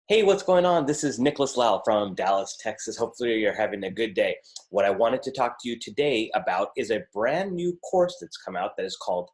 Hey, what's going on? This is Nicholas Lau from Dallas, Texas. Hopefully you're having a good day. What I wanted to talk to you today about is a brand new course that's come out that is called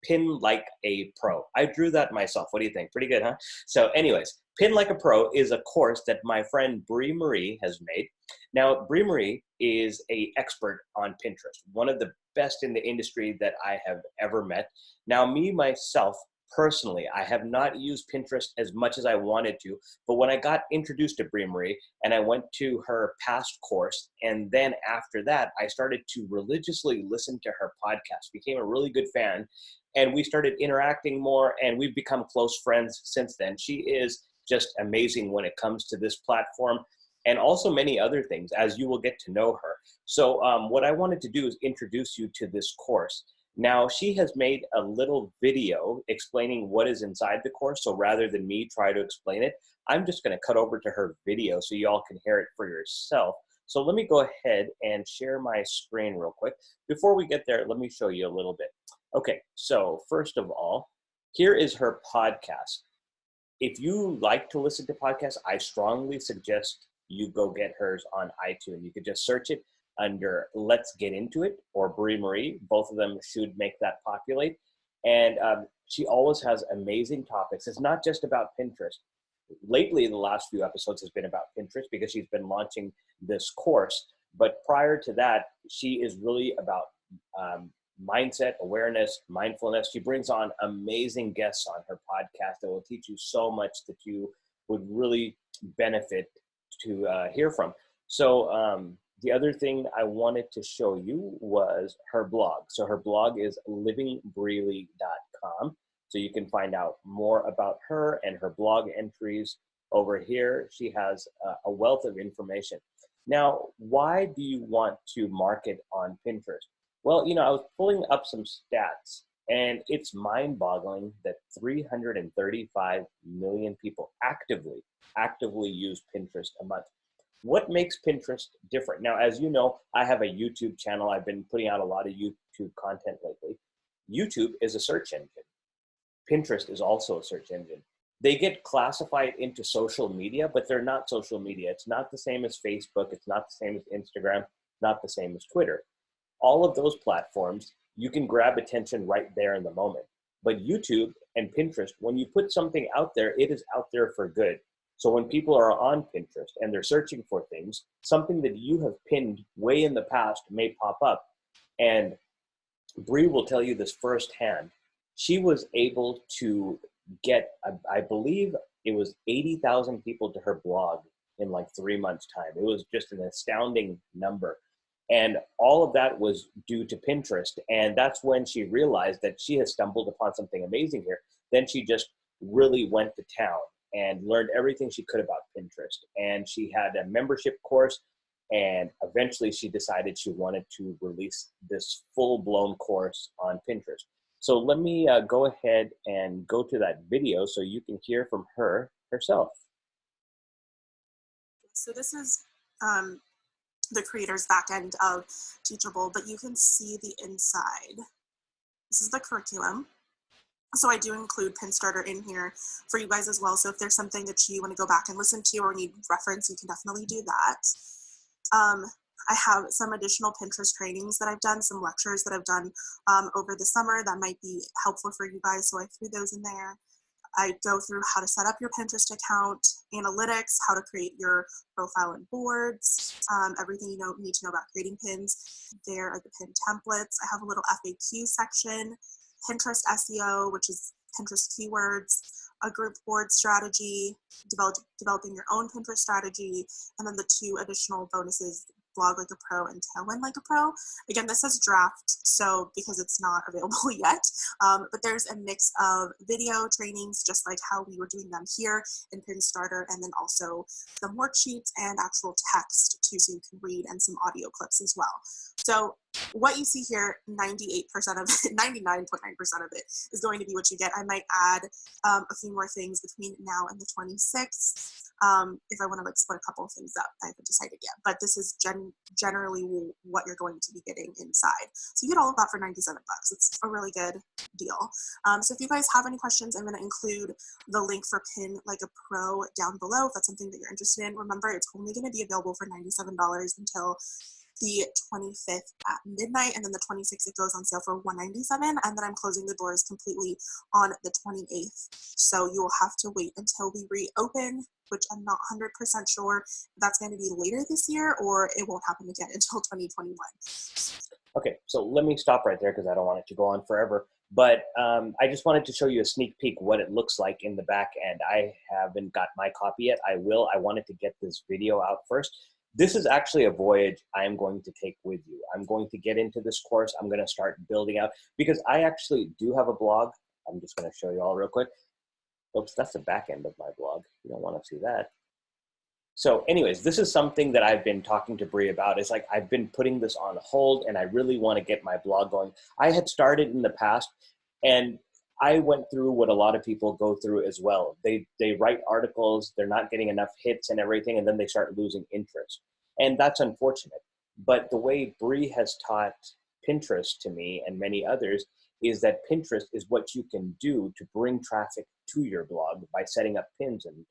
Pin Like a Pro. I drew that myself. What do you think? Pretty good, huh? So anyways, Pin Like a Pro is a course that my friend Bree Marie has made. Now, Bree Marie is a expert on Pinterest, one of the best in the industry that I have ever met. Now, me, myself, personally, I have not used Pinterest as much as I wanted to, but when I got introduced to Bree Marie and I went to her past course, and then after that, I started to religiously listen to her podcast, became a really good fan, and we started interacting more, and we've become close friends since then. She is just amazing when it comes to this platform and also many other things, as you will get to know her. So what I wanted to do is introduce you to this course. Now, she has made a little video explaining what is inside the course. So rather than me try to explain it, I'm just going to cut over to her video so you all can hear it for yourself. So let me go ahead and share my screen real quick. Before we get there, let me show you a little bit. Okay, so first of all, here is her podcast. If you like to listen to podcasts, I strongly suggest you go get hers on iTunes. You could just search it under Let's Get Into It or Bree Marie. Both of them should make that populate. And she always has amazing topics. It's not just about Pinterest. Lately, the last few episodes has been about Pinterest because she's been launching this course. But prior to that, she is really about mindset, awareness, mindfulness. She brings on amazing guests on her podcast that will teach you so much that you would really benefit to hear from. So the other thing I wanted to show you was her blog. So her blog is livingbreely.com. So you can find out more about her and her blog entries over here. She has a wealth of information. Now, why do you want to market on Pinterest? Well, I was pulling up some stats, and it's mind-boggling that 335 million people actively use Pinterest a month. What makes Pinterest different? Now, as you know, I have a YouTube channel. I've been putting out a lot of YouTube content lately. YouTube is a search engine. Pinterest is also a search engine. They get classified into social media, but they're not social media. It's not the same as Facebook. It's not the same as Instagram, not the same as Twitter. All of those platforms, you can grab attention right there in the moment. But YouTube and Pinterest, when you put something out there, it is out there for good. So when people are on Pinterest and they're searching for things, something that you have pinned way in the past may pop up. And Bree will tell you this firsthand. She was able to get, I believe it was 80,000 people to her blog in like 3 months' time. It was just an astounding number. And all of that was due to Pinterest. And that's when she realized that she has stumbled upon something amazing here. Then she just really went to town and learned everything she could about Pinterest. And she had a membership course. And eventually she decided she wanted to release this full-blown course on Pinterest. So let me go ahead and go to that video so you can hear from her herself. So this is the creator's back end of Teachable, but you can see the inside. This is the curriculum. So I do include Pin Starter in here for you guys as well. So if there's something that you want to go back and listen to or need reference, you can definitely do that. I have some additional Pinterest trainings that I've done, some lectures that I've done over the summer that might be helpful for you guys. So I threw those in there. I go through how to set up your Pinterest account, analytics, how to create your profile and boards, everything you need to know about creating pins. There are the pin templates. I have a little FAQ section, Pinterest SEO, which is Pinterest keywords, a group board strategy, developing your own Pinterest strategy, and then the 2 additional bonuses, Blog Like a Pro and Tailwind Like a Pro. Again, this says draft, so because it's not available yet, but there's a mix of video trainings, just like how we were doing them here in Pin Starter, and then also some worksheets and actual text too, so you can read, and some audio clips as well. So what you see here, 98% of it, 99.9% of it is going to be what you get. I might add a few more things between now and the 26th. If I want to like split a couple of things up, I haven't decided yet, but this is generally what you're going to be getting inside. So you get all of that for 97 bucks. It's a really good deal. So if you guys have any questions, I'm going to include the link for Pin Like a Pro down below if that's something that you're interested in. Remember, it's only going to be available for $97 until the 25th at midnight, and then the 26th it goes on sale for $197, and then I'm closing the doors completely on the 28th. So you will have to wait until we reopen, which I'm not 100% sure if that's going to be later this year or it won't happen again until 2021. Okay, so let me stop right there because I don't want it to go on forever. But I just wanted to show you a sneak peek what it looks like in the back end. I haven't got my copy yet. I will. I wanted to get this video out first. This is actually a voyage I am going to take with you. I'm going to get into this course. I'm going to start building out because I actually do have a blog. I'm just going to show you all real quick. Oops, that's the back end of my blog. You don't want to see that. So anyways, this is something that I've been talking to Bree about. It's like I've been putting this on hold and I really want to get my blog going. I had started in the past and I went through what a lot of people go through as well. They write articles, they're not getting enough hits and everything, and then they start losing interest. And that's unfortunate. But the way Bree has taught Pinterest to me and many others is that Pinterest is what you can do to bring traffic to your blog by setting up pins and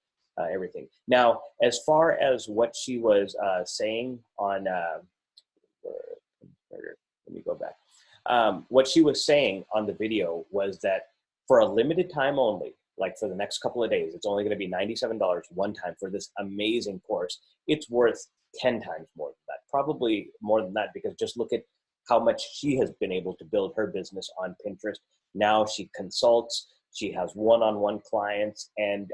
everything. Now, as far as what she was saying on, let me go back. What she was saying on the video was that for a limited time only, like for the next couple of days, it's only going to be $97 one time for this amazing course. It's worth 10 times more than that, probably more than that, because just look at how much she has been able to build her business on Pinterest. Now she consults, she has one-on-one clients, and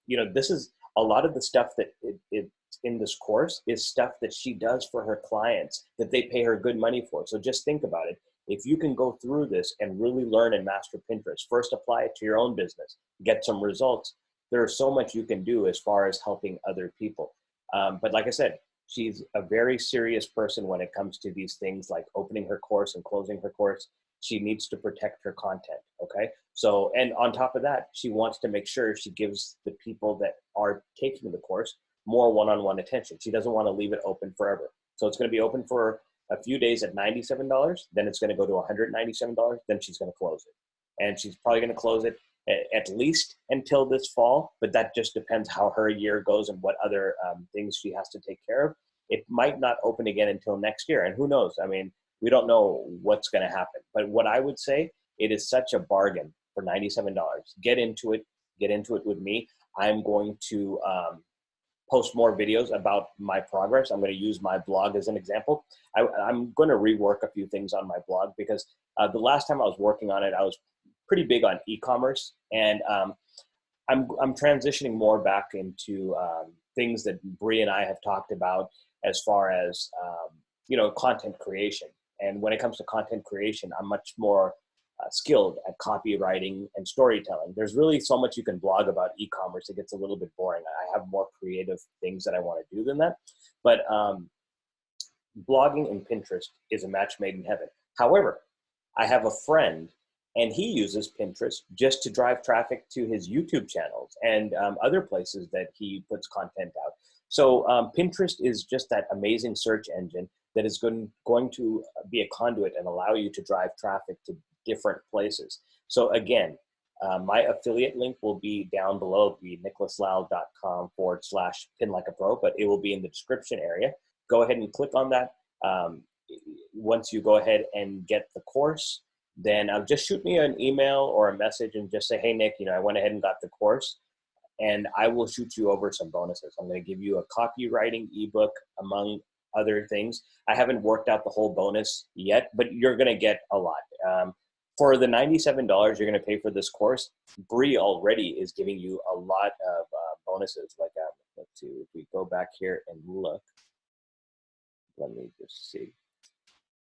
you know, this is a lot of the stuff that it's in this course is stuff that she does for her clients that they pay her good money for. So just think about it. If you can go through this and really learn and master Pinterest, first apply it to your own business, get some results. There's so much you can do as far as helping other people. But like I said, she's a very serious person when it comes to these things like opening her course and closing her course. She needs to protect her content, okay? So, and on top of that, she wants to make sure she gives the people that are taking the course more one-on-one attention. She doesn't want to leave it open forever. So it's going to be open for a few days at $97, then it's going to go to $197, then she's going to close it. And she's probably going to close it at least until this fall, but that just depends how her year goes and what other things she has to take care of. It might not open again until next year, and who knows? I mean, we don't know what's going to happen. But what I would say, it is such a bargain for $97. Get into it with me. I'm going to post more videos about my progress. I'm going to use my blog as an example. I'm going to rework a few things on my blog because the last time I was working on it, I was pretty big on e-commerce, and I'm transitioning more back into things that Bree and I have talked about as far as you know, content creation. And when it comes to content creation, I'm much more skilled at copywriting and storytelling. There's really so much you can blog about e-commerce. It gets a little bit boring. I have more creative things that I want to do than that. But blogging and Pinterest is a match made in heaven. However, I have a friend and he uses Pinterest just to drive traffic to his YouTube channels and other places that he puts content out. So Pinterest is just that amazing search engine that is going to be a conduit and allow you to drive traffic to different places. So again, my affiliate link will be down below. It'll be nicholaslau.com/pinlikeapro, but it will be in the description area. Go ahead and click on that. Once you go ahead and get the course, then just shoot me an email or a message and just say, hey, Nick, you know, I went ahead and got the course, and I will shoot you over some bonuses. I'm going to give you a copywriting ebook, among other things. I haven't worked out the whole bonus yet, but you're going to get a lot. For the $97 you're going to pay for this course, Bree already is giving you a lot of bonuses. Like, let's see, if we go back here and look, let me just see.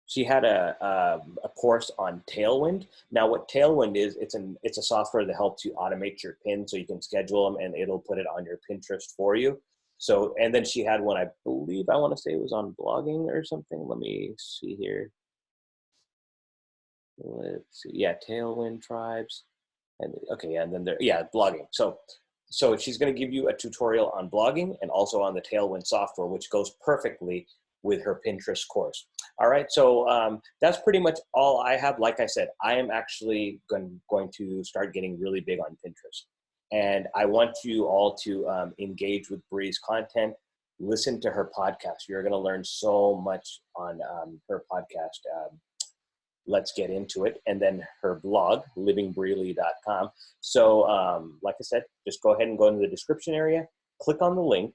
She had a course on Tailwind. Now, what Tailwind is, it's a software that helps you automate your pins so you can schedule them and it'll put it on your Pinterest for you. So, and then she had one, I believe, I want to say it was on blogging or something. Let me see here. let's see, yeah, Tailwind Tribes. And okay, yeah, and then there, yeah, blogging. So she's going to give you a tutorial on blogging and also on the Tailwind software, which goes perfectly with her Pinterest course. All right, so that's pretty much all I have. Like I said, I am actually going to start getting really big on Pinterest. And I want you all to engage with Bree's content, listen to her podcast. You're going to learn so much on her podcast. Let's get into it. And then her blog, livingbreely.com. So like I said, just go ahead and go into the description area, click on the link,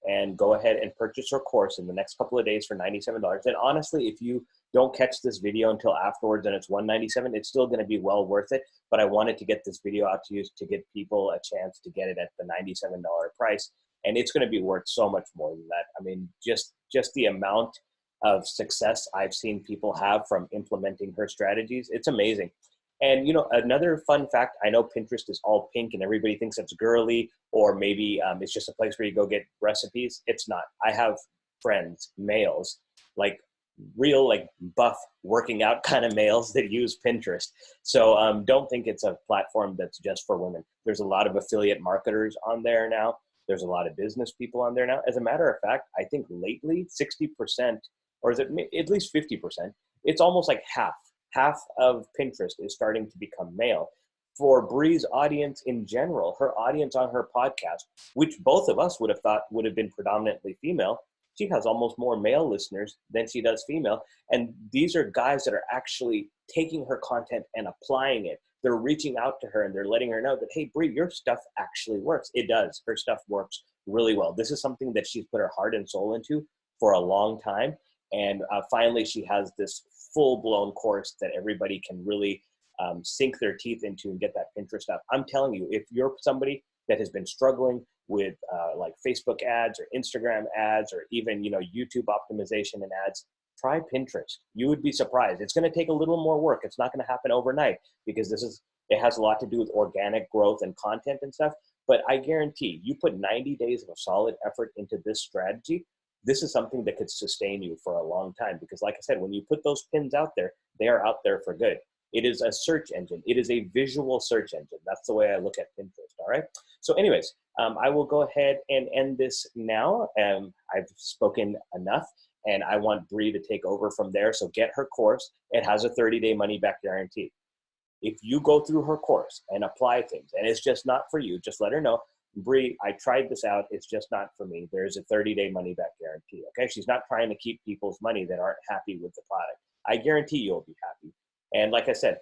and go ahead and purchase her course in the next couple of days for $97. And honestly, if you don't catch this video until afterwards and it's $197, it's still going to be well worth it. But I wanted to get this video out to you to give people a chance to get it at the $97 price. And it's going to be worth so much more than that. I mean, just the amount of success I've seen people have from implementing her strategies, it's amazing. And, you know, another fun fact, I know Pinterest is all pink and everybody thinks it's girly, or maybe it's just a place where you go get recipes. It's not. I have friends, males, like real, like buff working out kind of males that use Pinterest. So don't think it's a platform that's just for women. There's a lot of affiliate marketers on there now. There's a lot of business people on there now. As a matter of fact, I think lately 60%, or is it at least 50%? It's almost like half of Pinterest is starting to become male. For Bree's audience in general, her audience on her podcast, which both of us would have thought would have been predominantly female, she has almost more male listeners than she does female. And these are guys that are actually taking her content and applying it. They're reaching out to her and they're letting her know that, hey, Bree, your stuff actually works. It does. Her stuff works really well. This is something that she's put her heart and soul into for a long time. And finally, she has this full-blown course that everybody can really sink their teeth into and get that Pinterest up. I'm telling you, if you're somebody that has been struggling with like Facebook ads or Instagram ads or even, you know, YouTube optimization and ads, try Pinterest. You would be surprised. It's going to take a little more work. It's not going to happen overnight because it has a lot to do with organic growth and content and stuff. But I guarantee you put 90 days of a solid effort into this strategy, this is something that could sustain you for a long time. Because like I said, when you put those pins out there, they are out there for good. It is a search engine. It is a visual search engine. That's the way I look at Pinterest, all right? So anyways, I will go ahead and end this now. I've spoken enough, and I want Bree to take over from there. So get her course. It has a 30-day money-back guarantee. If you go through her course and apply things, and it's just not for you, just let her know, Bree, I tried this out. It's just not for me. There's a 30-day money-back guarantee, okay? She's not trying to keep people's money that aren't happy with the product. I guarantee you'll be happy. And like I said,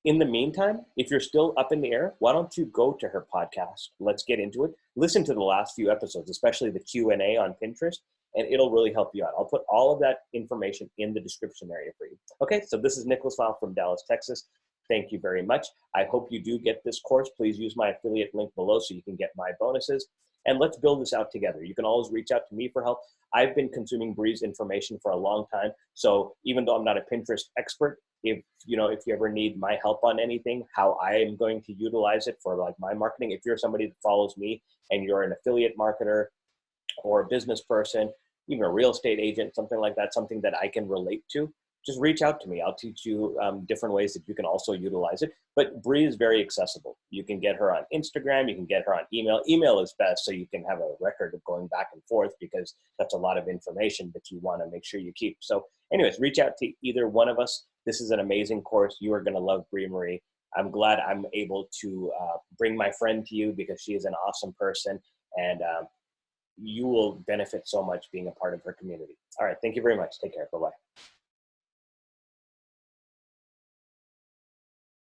in the meantime, if you're still up in the air, why don't you go to her podcast? Let's get into it. Listen to the last few episodes, especially the Q&A on Pinterest, and it'll really help you out. I'll put all of that information in the description area for you. Okay, so this is Nicholas Lau from Dallas, Texas. Thank you very much. I hope you do get this course. Please use my affiliate link below so you can get my bonuses. And let's build this out together. You can always reach out to me for help. I've been consuming Bree's information for a long time. So even though I'm not a Pinterest expert, if you ever need my help on anything, how I am going to utilize it for like my marketing, if you're somebody that follows me and you're an affiliate marketer or a business person, even a real estate agent, something like that, something that I can relate to, just reach out to me. I'll teach you different ways that you can also utilize it. But Bree is very accessible. You can get her on Instagram. You can get her on email. Email is best so you can have a record of going back and forth because that's a lot of information that you want to make sure you keep. So anyways, reach out to either one of us. This is an amazing course. You are going to love Bree Marie. I'm glad I'm able to bring my friend to you because she is an awesome person, and you will benefit so much being a part of her community. All right. Thank you very much. Take care. Bye-bye.